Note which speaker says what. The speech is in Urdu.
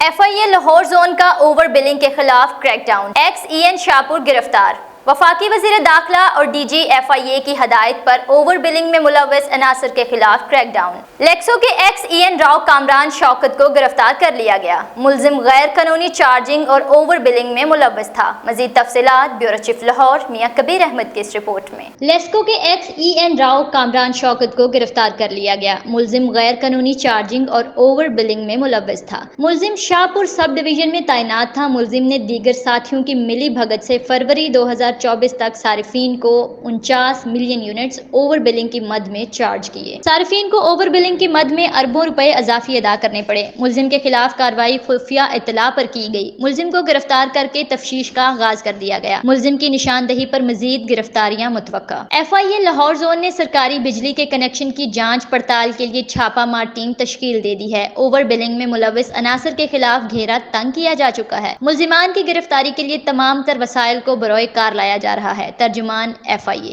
Speaker 1: FIA لاہور زون کا اوور بلنگ کے خلاف crack down, ex EN Shahpur گرفتار۔ وفاقی وزیر داخلہ اور DG FIA کی ہدایت پر اوور بلنگ میں ملوث عناصر کے خلاف کریک ڈاؤن۔ لیکسو کے ایکس EN راؤ کامران شوکت کو گرفتار کر لیا گیا۔ ملزم غیر قانونی چارجنگ اور اوور بلنگ میں ملوث تھا۔ مزید تفصیلات بیورو چیف لاہور میاں کبیر احمد کی اس رپورٹ میں۔ لیکسو کے ایکس EN راؤ کامران شوکت کو گرفتار کر لیا گیا۔ ملزم غیر قانونی چارجنگ اور اوور بلنگ میں ملوث تھا۔ ملزم شاہپور سب ڈویژن میں تعینات تھا۔ ملزم نے دیگر ساتھیوں کی ملی بھگت سے فروری 2024 تک صارفین کو 49 ملین یونٹس اوور بلنگ کی مد میں چارج کیے۔ صارفین کو اوور بلنگ کی مد میں اربوں روپے اضافی ادا کرنے پڑے۔ ملزم کے خلاف کارروائی خفیہ اطلاع پر کی گئی۔ ملزم کو گرفتار کر کے تفتیش کا آغاز کر دیا گیا۔ ملزم کی نشاندہی پر مزید گرفتاریاں متوقع۔ FIA لاہور زون نے سرکاری بجلی کے کنکشن کی جانچ پڑتال کے لیے چھاپہ مار ٹیم تشکیل دے دی ہے۔ اوور بلنگ میں ملوث عناصر کے خلاف گھیرا تنگ کیا جا چکا ہے۔ ملزمان کی گرفتاری کے لیے تمام تر وسائل کو بروئے کار لایا جا رہا ہے۔ ترجمان FIA